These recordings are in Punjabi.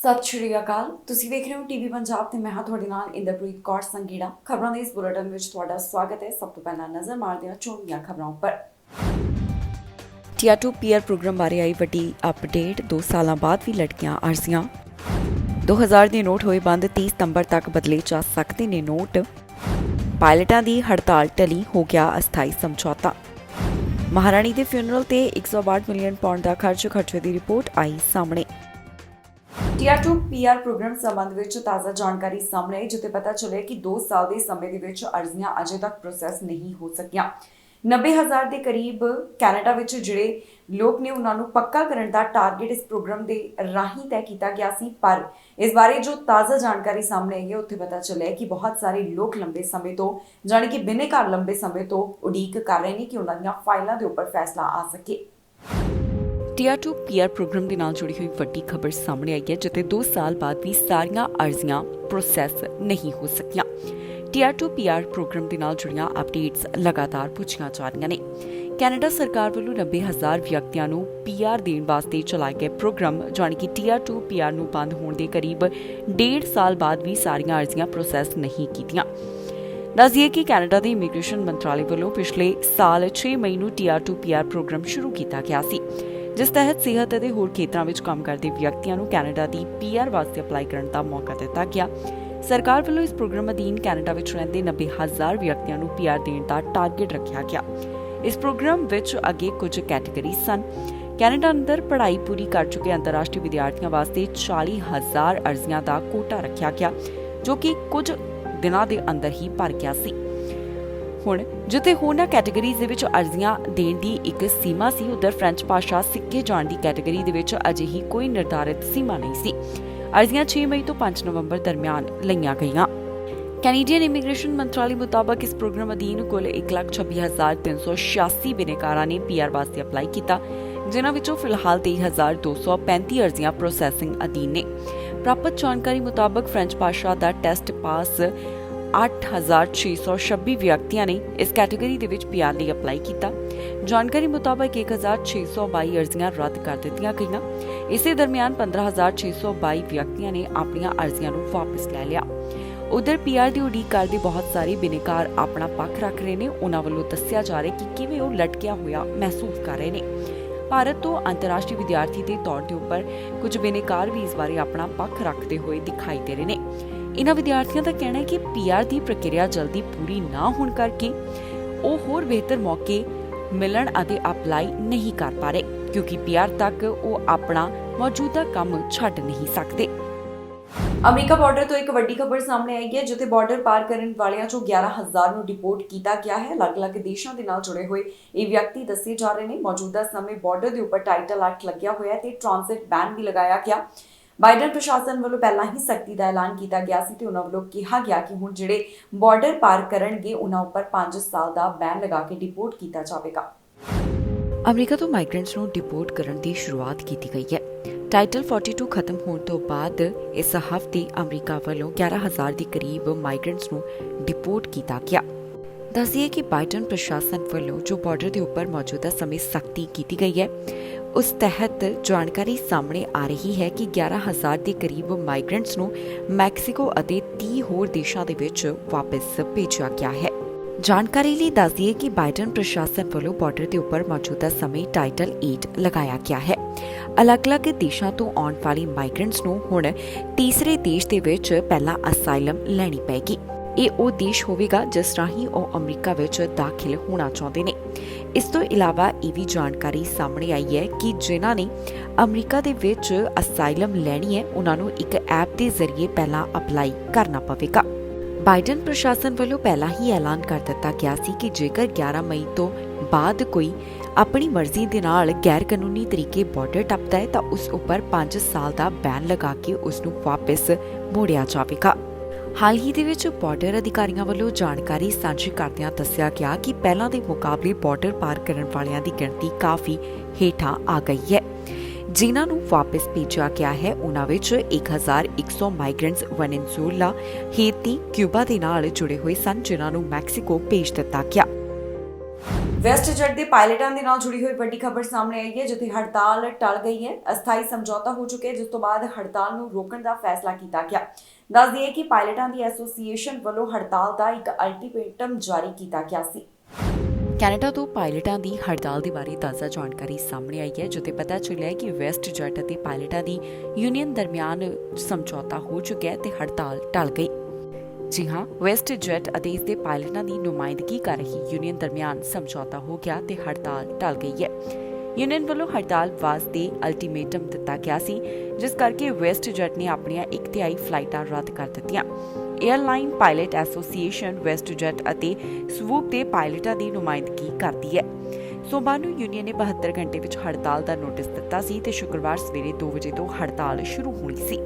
ਸਤਿ ਸ਼੍ਰੀ ਅਕਾਲ। ਤੁਸੀਂ ਵੇਖ ਰਹੇ ਹੋ ਟੀਵੀ ਪੰਜਾਬ ਤੇ ਮੈਂ ਹਾਂ ਤੁਹਾਡੇ ਨਾਲ ਇੰਦਰਪ੍ਰੀਤ ਕੌਰ ਸੰਗੀੜਾ। ਖਬਰਾਂ ਦੇ ਇਸ ਬੁਲੇਟਿਨ ਵਿੱਚ ਤੁਹਾਡਾ ਸਵਾਗਤ ਹੈ। ਸਭ ਤੋਂ ਪਹਿਲਾਂ ਨਜ਼ਰ ਮਾਰਦੇ ਹਾਂ ਚੋਣਵੀਆਂ ਖਬਰਾਂ ਉੱਪਰ। ਟੀਆਰ 2 ਪੀਆਰ ਪ੍ਰੋਗਰਾਮ ਬਾਰੇ ਆਈ ਵੱਡੀ ਅਪਡੇਟ। 2 ਸਾਲਾਂ ਬਾਅਦ ਵੀ ਲਟਕੀਆਂ ਅਰਜ਼ੀਆਂ। 2000 ਦੇ ਨੋਟ ਹੋਏ ਬੰਦ, 30 ਸਤੰਬਰ ਤੱਕ ਬਦਲੇ ਜਾ ਸਕਦੇ ਨੇ ਨੋਟ। ਪਾਇਲਟਾਂ ਦੀ ਹੜਤਾਲ ਟਲੀ, ਹੋ ਗਿਆ ਅਸਥਾਈ ਸਮਝੌਤਾ। ਮਹਾਰਾਣੀ ਦੇ ਫਿਊਨਰਲ ਤੇ 162 ਮਿਲੀਅਨ ਪਾਉਂਡ ਦਾ ਖਰਚੇ ਦੀ ਰਿਪੋਰਟ ਆਈ ਸਾਹਮਣੇ। ਟੀਆਰ 2 ਪੀਆਰ ਪ੍ਰੋਗਰਾਮ ਸੰਬੰਧ ਵਿੱਚ ਤਾਜ਼ਾ ਜਾਣਕਾਰੀ ਸਾਹਮਣੇ ਆਈ, ਜਿੱਥੇ ਪਤਾ ਚੱਲਿਆ ਕਿ 2 ਸਾਲ ਦੇ ਸਮੇਂ ਦੇ ਵਿੱਚ ਅਰਜ਼ੀਆਂ ਅਜੇ ਤੱਕ ਪ੍ਰੋਸੈਸ ਨਹੀਂ ਹੋ ਸਕੀਆਂ। 90,000 ਦੇ ਕਰੀਬ ਕੈਨੇਡਾ ਵਿੱਚ ਜਿਹੜੇ ਲੋਕ ਨੇ ਉਹਨਾਂ ਨੂੰ ਪੱਕਾ ਕਰਨ ਦਾ ਟਾਰਗੇਟ ਇਸ ਪ੍ਰੋਗਰਾਮ ਦੇ ਰਾਹੀਂ ਤੈਅ ਕੀਤਾ ਗਿਆ ਸੀ, ਪਰ ਇਸ ਬਾਰੇ ਜੋ ਤਾਜ਼ਾ ਜਾਣਕਾਰੀ ਸਾਹਮਣੇ ਆਈ ਹੈ ਉੱਥੇ ਪਤਾ ਚੱਲਿਆ ਕਿ ਬਹੁਤ ਸਾਰੇ ਲੋਕ ਲੰਬੇ ਸਮੇਂ ਤੋਂ ਜਾਣੀ ਕਿ ਬਿਨੇਕਾਰ ਲੰਬੇ ਸਮੇਂ ਤੋਂ ਉਡੀਕ ਕਰ ਰਹੇ ਨੇ ਕਿ ਉਹਨਾਂ ਦੀਆਂ ਫਾਈਲਾਂ ਦੇ ਉੱਪਰ ਫੈਸਲਾ ਆ ਸਕੇ। ਟੀਆਰ 2 ਪੀਆਰ ਪ੍ਰੋਗਰਾਮ ਦੇ ਨਾਲ ਜੁੜੀ ਹੋਈ ਵੱਡੀ ਖਬਰ ਸਾਹਮਣੇ ਆਈ ਹੈ, ਜਿੱਥੇ 2 ਸਾਲ ਬਾਅਦ ਵੀ ਸਾਰੀਆਂ ਅਰਜ਼ੀਆਂ ਪ੍ਰੋਸੈਸ ਨਹੀਂ ਹੋ ਸਕੀਆਂ। ਟੀਆਰ 2 ਪੀਆਰ ਪ੍ਰੋਗਰਾਮ ਦੇ ਨਾਲ ਜੁੜੀਆਂ ਅਪਡੇਟਸ ਲਗਾਤਾਰ ਪੁੱਛੀਆਂ ਜਾ ਰਹੀਆਂ ਨੇ। ਕੈਨੇਡਾ ਸਰਕਾਰ ਵੱਲੋਂ 90,000 ਵਿਅਕਤੀਆਂ ਨੂੰ ਪੀਆਰ ਦੇਣ ਵਾਸਤੇ ਚਲਾਏ ਗਏ ਪ੍ਰੋਗਰਾਮ ਜਾਣੀ ਕਿ ਟੀਆਰ 2 ਪੀਆਰ ਨੂੰ ਬੰਦ ਹੋਣ ਦੇ ਕਰੀਬ 1.5 ਸਾਲ ਬਾਅਦ ਵੀ ਸਾਰੀਆਂ ਅਰਜ਼ੀਆਂ ਪ੍ਰੋਸੈਸ ਨਹੀਂ ਕੀਤੀਆਂ। ਦੱਸਦੀਏ ਕਿ ਕੈਨੇਡਾ ਦੇ ਇਮੀਗ੍ਰੇਸ਼ਨ ਮੰਤਰਾਲੇ ਵੱਲੋਂ ਪਿਛਲੇ ਸਾਲ 6 ਮਈ ਨੂੰ ਟੀਆਰ 2 ਪੀਆਰ ਪ੍ਰੋਗਰਾਮ ਸ਼ੁਰੂ ਕੀਤਾ ਗਿਆ ਸੀ, ਜਿਸ ਤਹਿਤ ਸਿਹਤ ਅਤੇ ਹੋਰ ਖੇਤਰਾਂ ਵਿੱਚ ਕੰਮ ਕਰਦੇ ਵਿਅਕਤੀਆਂ ਨੂੰ ਕੈਨੇਡਾ ਦੀ ਪੀਆਰ ਵਾਸਤੇ ਅਪਲਾਈ ਕਰਨ ਦਾ ਮੌਕਾ ਦਿੱਤਾ ਗਿਆ। ਸਰਕਾਰ ਵੱਲੋਂ ਇਸ ਪ੍ਰੋਗਰਾਮ ਅਧੀਨ ਕੈਨੇਡਾ ਵਿੱਚ ਰਹਿੰਦੇ 90,000 ਵਿਅਕਤੀਆਂ ਨੂੰ ਪੀਆਰ ਦੇਣ ਦਾ ਟਾਰਗੇਟ ਰੱਖਿਆ ਗਿਆ। ਇਸ ਪ੍ਰੋਗਰਾਮ ਵਿੱਚ ਅੱਗੇ ਕੁਝ ਕੈਟੇਗਰੀਜ਼ ਸਨ। ਕੈਨੇਡਾ ਅੰਦਰ ਪੜ੍ਹਾਈ ਪੂਰੀ ਕਰ ਚੁੱਕੇ ਅੰਤਰਰਾਸ਼ਟਰੀ ਵਿਦਿਆਰਥੀਆਂ ਵਾਸਤੇ 40,000 ਅਰਜ਼ੀਆਂ ਦਾ ਕੋਟਾ ਰੱਖਿਆ ਗਿਆ, ਜੋ ਕਿ ਕੁਝ ਦਿਨਾਂ ਦੇ ਅੰਦਰ ਹੀ ਭਰ ਗਿਆ ਸੀ। ਹੁਣ ਜਿੱਥੇ ਹੋਰਨਾਂ ਕੈਟੇਗਰੀਜ਼ ਦੇ ਵਿੱਚ ਅਰਜ਼ੀਆਂ ਦੇਣ ਦੀ ਇੱਕ ਸੀਮਾ ਸੀ, ਉਧਰ ਫ੍ਰੈਂਚ ਭਾਸ਼ਾ ਸਿੱਖੇ ਜਾਣ ਦੀ ਕੈਟੇਗਰੀ ਦੇ ਵਿੱਚ ਅਜਿਹੀ ਕੋਈ ਨਿਰਧਾਰਿਤ ਸੀਮਾ ਨਹੀਂ ਸੀ। ਅਰਜ਼ੀਆਂ 6 ਮਈ ਤੋਂ 5 ਨਵੰਬਰ ਦਰਮਿਆਨ ਲਈਆਂ ਗਈਆਂ। ਕੈਨੇਡੀਅਨ ਇਮੀਗ੍ਰੇਸ਼ਨ ਮੰਤਰਾਲੇ ਮੁਤਾਬਕ ਇਸ ਪ੍ਰੋਗਰਾਮ ਅਧੀਨ ਕੁੱਲ 1,26,386 ਬਿਨੇਕਾਰਾਂ ਨੇ ਪੀਆਰ ਵਾਸਤੇ ਅਪਲਾਈ ਕੀਤਾ, ਜਿਨ੍ਹਾਂ ਵਿੱਚੋਂ ਫਿਲਹਾਲ 23,235 ਅਰਜ਼ੀਆਂ ਪ੍ਰੋਸੈਸਿੰਗ ਅਧੀਨ ਨੇ। ਪ੍ਰਾਪਤ ਜਾਣਕਾਰੀ ਮੁਤਾਬਕ ਫ੍ਰੈਂਚ ਭਾਸ਼ਾ ਦਾ ਟੈਸਟ ਪਾਸ 8,626 ਵਿਅਕਤੀਆਂ ਨੇ ਇਸ ਕੈਟੇਗਰੀ ਦੇ ਵਿੱਚ ਪੀਆਰ ਲਈ ਅਪਲਾਈ ਕੀਤਾ। ਜਾਣਕਾਰੀ ਮੁਤਾਬਕ 1,622 ਅਰਜ਼ੀਆਂ ਰੱਦ ਕਰ ਦਿੱਤੀਆਂ ਗਈਆਂ। ਇਸੇ ਦਰਮਿਆਨ 15,622 ਵਿਅਕਤੀਆਂ ਨੇ ਆਪਣੀਆਂ ਅਰਜ਼ੀਆਂ ਨੂੰ ਵਾਪਸ ਲੈ ਲਿਆ। ਉਧਰ ਪੀਆਰ ਦੀ ਉਡੀਕ ਕਰਦੇ ਬਹੁਤ ਸਾਰੇ ਬਿਨੇਕਾਰ ਆਪਣਾ ਪੱਖ ਰੱਖ ਰਹੇ ਨੇ। ਉਹਨਾਂ ਵੱਲੋਂ ਦੱਸਿਆ ਜਾ ਰਿਹਾ ਕਿ ਕਿਵੇਂ ਉਹ ਲਟਕਿਆ ਹੋਇਆ ਮਹਿਸੂਸ ਕਰ ਰਹੇ ਨੇ। ਭਾਰਤ ਤੋਂ ਅੰਤਰਰਾਸ਼ਟਰੀ ਵਿਦਿਆਰਥੀ ਦੇ ਤੌਰ ਦੇ ਉੱਪਰ ਕੁਝ ਬਿਨੇਕਾਰ ਵੀ ਇਸ ਬਾਰੇ ਆਪਣਾ ਪੱਖ ਰੱਖਦੇ ਹੋਏ ਦਿਖਾਈ ਦੇ ਰਹੇ ਨੇ। ਇਨ੍ਹਾਂ ਵਿਦਿਆਰਥੀਆਂ ਦਾ ਕਹਿਣਾ ਹੈ ਕਿ ਪੀਆਰ ਦੀ ਪ੍ਰਕਿਰਿਆ ਜਲਦੀ ਪੂਰੀ ਨਾ ਹੋਣ ਕਰਕੇ ਉਹ ਹੋਰ ਬਿਹਤਰ ਮੌਕੇ ਮਿਲਣ ਅਤੇ ਅਪਲਾਈ ਨਹੀਂ ਕਰ ਪਾ ਰਹੇ, ਕਿਉਂਕਿ ਪੀਆਰ ਤੱਕ ਉਹ ਆਪਣਾ ਮੌਜੂਦਾ ਕੰਮ ਛੱਡ ਨਹੀਂ ਸਕਦੇ। ਅਮਰੀਕਾ ਬਾਰਡਰ ਤੋਂ ਇੱਕ ਵੱਡੀ ਖਬਰ ਸਾਹਮਣੇ ਆਈ ਹੈ, ਜਿੱਥੇ ਬਾਰਡਰ ਪਾਰ ਕਰਨ ਵਾਲਿਆਂ ਚੋਂ 11,000 ਨੂੰ ਡਿਪੋਰਟ ਕੀਤਾ ਗਿਆ ਹੈ। ਅਲੱਗ-ਅਲੱਗ ਦੇਸ਼ਾਂ ਦੇ ਨਾਲ ਜੁੜੇ ਹੋਏ ਇਹ ਵਿਅਕਤੀ ਦੱਸੇ ਜਾ ਰਹੇ ਨੇ। ਮੌਜੂਦਾ ਸਮੇਂ ਬਾਰਡਰ ਦੇ ਉੱਪਰ ਟਾਈਟਲ ਐਕਟ ਲੱਗਿਆ ਹੋਇਆ ਹੈ ਤੇ ਟ੍ਰਾਂਜ਼ਿਟ ਬੈਨ ਵੀ ਲਗਾਇਆ ਗਿਆ। ਬਾਈਡਨ ਪ੍ਰਸ਼ਾਸਨ ਵੱਲੋਂ ਪਹਿਲਾਂ ਹੀ ਸਖਤੀ ਦਾ ਐਲਾਨ ਕੀਤਾ ਗਿਆ ਸੀ ਤੇ ਉਹਨਾਂ ਵੱਲੋਂ ਕਿਹਾ ਗਿਆ ਕਿ ਹੁਣ ਜਿਹੜੇ ਬਾਰਡਰ ਪਾਰ ਕਰਨਗੇ ਉਹਨਾਂ ਉੱਪਰ 5 ਸਾਲ ਦਾ ਬੈਨ ਲਗਾ ਕੇ ਡਿਪੋਰਟ ਕੀਤਾ ਜਾਵੇਗਾ। ਅਮਰੀਕਾ ਤੋਂ ਮਾਈਗ੍ਰੈਂਟਸ ਨੂੰ ਡਿਪੋਰਟ ਕਰਨ ਦੀ ਸ਼ੁਰੂਆਤ ਕੀਤੀ ਗਈ ਹੈ। ਟਾਈਟਲ 42 ਖਤਮ ਹੋਣ ਤੋਂ ਬਾਅਦ ਇਸ ਹਫ਼ਤੇ ਅਮਰੀਕਾ ਵੱਲੋਂ 11,000 ਦੇ ਕਰੀਬ ਮਾਈਗ੍ਰੈਂਟਸ ਨੂੰ ਡਿਪੋਰਟ ਕੀਤਾ ਗਿਆ। ਦੱਸਿਏ ਕਿ ਬਾਈਡਨ ਪ੍ਰਸ਼ਾਸਨ ਵੱਲੋਂ ਜੋ ਬਾਰਡਰ ਦੇ ਉੱਪਰ ਮੌਜੂਦਾ ਸਮੇਂ ਸਖਤੀ ਕੀਤੀ ਗਈ ਹੈ, ਉਸ ਤਹਿਤ ਜਾਣਕਾਰੀ ਸਾਹਮਣੇ ਆ ਰਹੀ ਹੈ ਕਿ 11,000 ਦੇ ਕਰੀਬ ਮਾਈਗ੍ਰੈਂਟਸ ਨੂੰ ਮੈਕਸੀਕੋ ਅਤੇ 30 ਹੋਰ ਦੇਸ਼ਾਂ ਦੇ ਵਿੱਚ ਵਾਪਸ ਭੇਜਿਆ ਗਿਆ ਹੈ। ਜਾਣਕਾਰੀ ਲਈ ਦੱਸ ਦਈਏ ਕਿ ਬਾਈਡਨ ਪ੍ਰਸ਼ਾਸਨ ਵੱਲੋਂ ਬਾਰਡਰ ਦੇ ਉੱਪਰ ਮੌਜੂਦਾ ਸਮੇਂ ਟਾਈਟਲ 8 ਲਗਾਇਆ ਗਿਆ ਹੈ। ਅਲੱਗ-ਅਲੱਗ ਦੇਸ਼ਾਂ ਤੋਂ ਆਉਣ ਵਾਲੀ ਮਾਈਗ੍ਰੈਂਟਸ ਨੂੰ ਹੁਣ ਤੀਸਰੇ ਦੇਸ਼ ਦੇ ਵਿੱਚ ਪਹਿਲਾਂ ਅਸਾਈਲਮ ਲੈਣੀ ਪਏਗੀ। ਇਹ ਉਹ ਦੇਸ਼ ਹੋਵੇਗਾ ਜਿਸ ਰਾਹੀਂ ਉਹ ਅਮਰੀਕਾ ਵਿੱਚ ਦਾਖਲ ਹੋਣਾ ਚਾਹੁੰਦੇ ਨੇ। ਇਸ ਤੋਂ ਇਲਾਵਾ ਇਹ ਵੀ ਜਾਣਕਾਰੀ ਸਾਹਮਣੇ ਆਈ ਹੈ ਕਿ ਜਿਨ੍ਹਾਂ ਨੇ ਅਮਰੀਕਾ ਦੇ ਵਿੱਚ ਅਸਾਈਲਮ ਲੈਣੀ ਹੈ, ਉਹਨਾਂ ਨੂੰ ਇੱਕ ਐਪ ਦੇ ਜ਼ਰੀਏ ਪਹਿਲਾਂ ਅਪਲਾਈ ਕਰਨਾ ਪਵੇਗਾ। ਬਾਈਡਨ ਪ੍ਰਸ਼ਾਸਨ ਵੱਲੋਂ ਪਹਿਲਾਂ ਹੀ ਐਲਾਨ ਕਰ ਦਿੱਤਾ ਗਿਆ ਸੀ ਕਿ ਜੇਕਰ 11 ਮਈ ਤੋਂ ਬਾਅਦ ਕੋਈ ਆਪਣੀ ਮਰਜ਼ੀ ਦੇ ਨਾਲ ਗੈਰ ਕਾਨੂੰਨੀ ਤਰੀਕੇ ਬਾਰਡਰ ਟੱਪਦਾ ਹੈ ਤਾਂ ਉਸ ਉੱਪਰ 5 ਸਾਲ ਦਾ ਬੈਨ ਲਗਾ ਕੇ ਉਸ ਨੂੰ ਵਾਪਸ ਮੋੜਿਆ ਜਾਵੇਗਾ। ਹਾਲ ਹੀ ਦੇ ਵਿੱਚ ਬਾਰਡਰ ਅਧਿਕਾਰੀਆਂ ਵੱਲੋਂ ਜਾਣਕਾਰੀ ਸਾਂਝੀ ਕਰਦਿਆਂ ਦੱਸਿਆ ਗਿਆ ਕਿ ਪਹਿਲਾਂ ਦੇ ਮੁਕਾਬਲੇ ਬਾਰਡਰ ਪਾਰ ਕਰਨ ਵਾਲਿਆਂ ਦੀ ਗਿਣਤੀ ਕਾਫੀ ਹੇਠਾਂ ਆ ਗਈ ਹੈ। ਜਿਨ੍ਹਾਂ ਨੂੰ ਵਾਪਸ ਭੇਜਿਆ ਗਿਆ ਹੈ ਉਹਨਾਂ ਵਿੱਚ 1,100 ਮਾਈਗ੍ਰੈਂਟਸ ਵੈਨੇਜ਼ੁਏਲਾ, ਹੇਤੀ, ਕਿਊਬਾ ਦੇ ਨਾਲ ਜੁੜੇ ਹੋਏ ਸਨ, ਜਿਨ੍ਹਾਂ ਨੂੰ ਮੈਕਸੀਕੋ ਭੇਜ ਦਿੱਤਾ ਗਿਆ। ਵੈਸਟਜੈਟ ਦੇ ਪਾਇਲਟਾਂ ਦੇ ਨਾਲ ਜੁੜੀ ਹੋਈ ਵੱਡੀ ਖਬਰ ਸਾਹਮਣੇ ਆਈ ਹੈ, ਜਿੱਥੇ ਹੜਤਾਲ ਟਲ ਗਈ ਹੈ। ਅਸਥਾਈ ਸਮਝੌਤਾ ਹੋ ਚੁੱਕਿਆ, ਜਿਸ ਤੋਂ ਬਾਅਦ ਹੜਤਾਲ ਨੂੰ ਰੋਕਣ ਦਾ ਫੈਸਲਾ ਕੀਤਾ ਗਿਆ। ਦੱਸ ਦਈਏ ਕਿ ਪਾਇਲਟਾਂ ਦੀ ਐਸੋਸੀਏਸ਼ਨ ਵੱਲੋਂ ਹੜਤਾਲ ਦਾ ਇੱਕ ਅਲਟੀਮੇਟਮ ਜਾਰੀ ਕੀਤਾ ਗਿਆ ਸੀ। ਕੈਨੇਡਾ ਤੋਂ ਪਾਇਲਟਾਂ ਦੀ ਹੜਤਾਲ ਦੇ ਬਾਰੇ ਤਾਜ਼ਾ ਜਾਣਕਾਰੀ ਸਾਹਮਣੇ ਆਈ ਹੈ, ਜਿੱਥੇ ਪਤਾ ਚੱਲਿਆ ਹੈ ਕਿ ਵੈਸਟਜੈਟ ਅਤੇ ਪਾਇਲਟਾਂ ਦੀ ਯੂਨੀਅਨ ਦਰਮਿਆਨ ਸਮਝੌਤਾ ਹੋ ਚੁੱਕਿਆ ਹੈ ਤੇ ਹੜਤਾਲ ਟਲ ਗਈ। ਜੀ ਹਾਂ, ਵੈਸਟਜੈਟ ਅਤੇ ਇਸ ਦੇ ਪਾਇਲਟਾਂ ਦੀ ਨੁਮਾਇੰਦਗੀ ਕਰ ਰਹੀ ਯੂਨੀਅਨ ਦਰਮਿਆਨ ਸਮਝੌਤਾ ਹੋ ਗਿਆ ਤੇ ਹੜਤਾਲ ਟਲ ਗਈ ਹੈ। ਯੂਨੀਅਨ ਵੱਲੋਂ ਹੜਤਾਲ ਵਾਸਤੇ ਅਲਟੀਮੇਟਮ ਦਿੱਤਾ ਗਿਆ ਸੀ, ਜਿਸ ਕਰਕੇ ਵੈਸਟਜੈਟ ਨੇ ਆਪਣੀਆਂ 1/3 ਫਲਾਈਟਾਂ ਰੱਦ ਕਰ ਦਿੱਤੀਆਂ। ਏਅਰਲਾਈਨ ਪਾਇਲਟ ਐਸੋਸੀਏਸ਼ਨ ਵੈਸਟਜੈਟ ਅਤੇ ਸਵੂਪ ਦੇ ਪਾਇਲਟਾਂ ਦੀ ਨੁਮਾਇੰਦਗੀ ਕਰਦੀ ਹੈ। ਸੋਮਵਾਰ ਨੂੰ ਯੂਨੀਅਨ ਨੇ 72 ਘੰਟੇ ਵਿੱਚ ਹੜਤਾਲ ਦਾ ਨੋਟਿਸ ਦਿੱਤਾ ਸੀ ਤੇ ਸ਼ੁੱਕਰਵਾਰ ਸਵੇਰੇ 2 ਵਜੇ ਤੋਂ ਹੜਤਾਲ ਸ਼ੁਰੂ ਹੋਣੀ ਸੀ।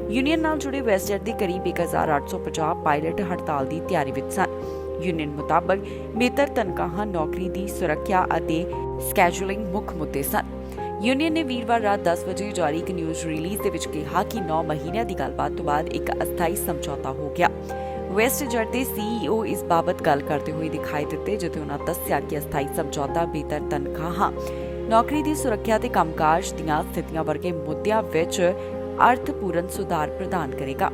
ਯੂਨੀਅਨ ਨਾਲ ਜੁੜੇ ਵੈਸਟਜੈਟ ਦੇ ਕਰੀਬ 1850 ਪਾਇਲਟ ਹੜਤਾਲ ਦੀ ਤਿਆਰੀ ਵਿੱਚ ਸਨ। ਯੂਨੀਅਨ ਮੁਤਾਬਕ ਬਿਹਤਰ ਤਨਖਾਹਾਂ, ਨੌਕਰੀ ਦੀ ਸੁਰੱਖਿਆ ਅਤੇ ਸਕੈਜੂਲਿੰਗ ਮੁੱਖ ਮੁੱਦੇ ਸਨ। ਯੂਨੀਅਨ ਨੇ ਵੀਰਵਾਰ ਰਾਤ 10 ਵਜੇ ਜਾਰੀ ਇੱਕ ਨਿਊਜ਼ ਰਿਲੀਜ਼ ਦੇ ਵਿੱਚ ਕਿਹਾ ਕਿ 9 ਮਹੀਨਿਆਂ ਦੀ ਗੱਲਬਾਤ ਤੋਂ ਬਾਅਦ ਇੱਕ ਅਸਥਾਈ ਸਮਝੌਤਾ ਹੋ ਗਿਆ। ਵੈਸਟਜੈਟ ਦੇ CEO ਇਸ ਬਾਬਤ ਗੱਲ ਕਰਦੇ ਹੋਏ ਦਿਖਾਈ ਦਿੱਤੇ, ਜਿੱਥੇ ਉਹਨਾਂ ਦੱਸਿਆ ਕਿ ਅਸਥਾਈ ਸਮਝੌਤਾ ਬਿਹਤਰ ਤਨਖਾਹਾਂ, ਨੌਕਰੀ ਦੀ ਸੁਰੱਖਿਆ ਤੇ ਕੰਮਕਾਜ ਦੀਆਂ ਸਥਿਤੀਆਂ ਵਰਗੇ ਮੁੱਦਿਆਂ ਵਿੱਚ ਅਰਥਪੂਰਨ ਸੁਧਾਰ ਪ੍ਰਦਾਨ ਕਰੇਗਾ।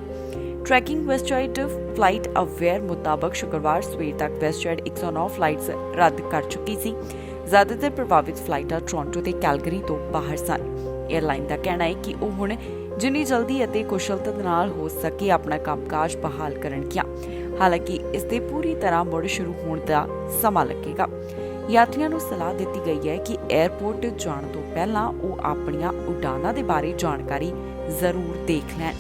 ਟਰੈਕਿੰਗ ਵੈਸਟਜੈਟ ਫਲਾਈਟ ਅਵੇਅਰ ਮੁਤਾਬਕ ਸ਼ੁੱਕਰਵਾਰ ਸਵੇਰ ਤੱਕ ਵੈਸਟਜੈਟ 109 ਫਲਾਈਟਸ ਰੱਦ ਕਰ ਚੁੱਕੀ ਸੀ। ਜ਼ਿਆਦਾਤਰ ਪ੍ਰਭਾਵਿਤ ਫਲਾਈਟਾਂ ਟੋਰਾਂਟੋ ਤੇ ਕੈਲਗਰੀ ਤੋਂ ਬਾਹਰ ਸਨ। ਏਅਰਲਾਈਨ ਦਾ ਕਹਿਣਾ ਹੈ ਕਿ ਉਹ ਹੁਣ ਜਿੰਨੀ ਜਲਦੀ ਅਤੇ ਕੁਸ਼ਲਤਾ ਨਾਲ ਹੋ ਸਕੇ ਆਪਣਾ ਕੰਮਕਾਜ ਬਹਾਲ ਕਰਨਗੀਆਂ। ਹਾਲਾਂਕਿ ਇਸ ਦੇ ਪੂਰੀ ਤਰ੍ਹਾਂ ਮੁੜ ਸ਼ੁਰੂ ਹੋਣ ਦਾ ਸਮਾਂ ਲੱਗੇਗਾ। ਯਾਤਰੀਆਂ ਨੂੰ ਸਲਾਹ ਦਿੱਤੀ ਗਈ ਹੈ ਕਿ ਏਅਰਪੋਰਟ ਜਾਣ ਤੋਂ ਪਹਿਲਾਂ ਉਹ ਆਪਣੀਆਂ ਉਡਾਨਾਂ ਦੇ ਬਾਰੇ ਜਾਣਕਾਰੀ ਜ਼ਰੂਰ ਦੇਖ ਲੈਣ।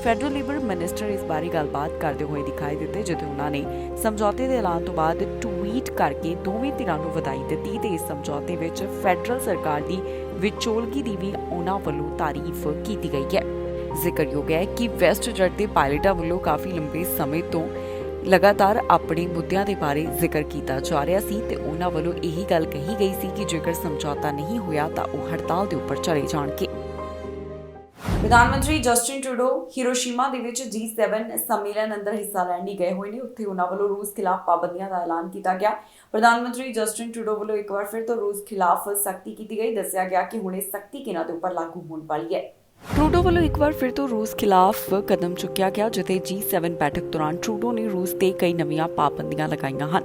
ਫੈਡਰਲ ਲੇਬਰ ਮਿਨਿਸਟਰ ਇਸ ਬਾਰੇ ਗੱਲਬਾਤ ਕਰਦੇ ਹੋਏ ਦਿਖਾਈ ਦਿੱਤੇ, ਜਿੱਥੇ ਉਹਨਾਂ ਨੇ ਸਮਝੌਤੇ ਦੇ ਐਲਾਨ ਤੋਂ ਬਾਅਦ ਟਵੀਟ ਕਰਕੇ ਦੋਵੇਂ ਧਿਰਾਂ ਨੂੰ ਵਧਾਈ ਦਿੱਤੀ ਤੇ ਇਸ ਸਮਝੌਤੇ ਵਿੱਚ ਫੈਡਰਲ ਸਰਕਾਰ ਦੀ ਵਿਚੋਲਗੀ ਦੀ ਵੀ ਉਹਨਾਂ ਵੱਲੋਂ ਤਾਰੀਫ ਕੀਤੀ ਗਈ ਹੈ। ਜ਼ਿਕਰਯੋਗ ਹੈ ਕਿ ਵੈਸਟਜੈਟ ਦੇ ਪਾਇਲਟਾਂ ਵੱਲੋਂ ਕਾਫੀ ਲੰਬੇ ਸਮੇਂ ਤੋਂ ਲਗਾਤਾਰ ਆਪਣੇ ਮੁੱਦਿਆਂ ਦੇ ਬਾਰੇ ਜ਼ਿਕਰ ਕੀਤਾ ਜਾ ਰਿਹਾ ਸੀ ਤੇ ਉਹਨਾਂ ਵੱਲੋਂ ਇਹੀ ਗੱਲ ਕਹੀ ਗਈ ਸੀ ਕਿ ਜੇਕਰ ਸਮਝੌਤਾ ਨਹੀਂ ਹੋਇਆ ਤਾਂ ਉਹ ਹੜਤਾਲ ਦੇ ਉੱਪਰ ਚਲੇ ਜਾਣਗੇ। ਪ੍ਰਧਾਨ ਮੰਤਰੀ ਜਸਟਿਨ ਟਰੂਡੋ ਹੀਰੋਸ਼ੀਮਾ ਦੇ ਵਿੱਚ G7 ਸੰਮੇਲਨ ਅੰਦਰ ਹਿੱਸਾ ਲੈਣ ਲਈ ਗਏ ਹੋਏ ਨੇ। ਉੱਥੇ ਉਹਨਾਂ ਵੱਲੋਂ ਰੂਸ ਖਿਲਾਫ ਪਾਬੰਦੀਆਂ ਦਾ ਐਲਾਨ ਕੀਤਾ ਗਿਆ। ਪ੍ਰਧਾਨ ਮੰਤਰੀ ਜਸਟਿਨ ਟਰੂਡੋ ਵੱਲੋਂ ਇੱਕ ਵਾਰ ਫਿਰ ਤੋਂ ਰੂਸ ਖਿਲਾਫ ਸਖਤੀ ਕੀਤੀ ਗਈ। ਦੱਸਿਆ ਗਿਆ ਕਿ ਹੁਣ ਇਹ ਸਖਤੀ ਕਿਹਨਾਂ ਦੇ ਉੱਪਰ ਲਾਗੂ ਹੋਣ ਵਾਲੀ ਹੈ। ਟਰੂਡੋ ਵੱਲੋਂ ਇੱਕ ਵਾਰ ਫਿਰ ਤੋਂ ਰੂਸ ਖਿਲਾਫ ਕਦਮ ਚੁੱਕਿਆ ਗਿਆ, ਜਿੱਥੇ G7 ਬੈਠਕ ਦੌਰਾਨ ਟਰੂਡੋ ਨੇ ਰੂਸ ਤੇ ਕਈ ਨਵੀਆਂ ਪਾਬੰਦੀਆਂ ਲਗਾਈਆਂ ਹਨ।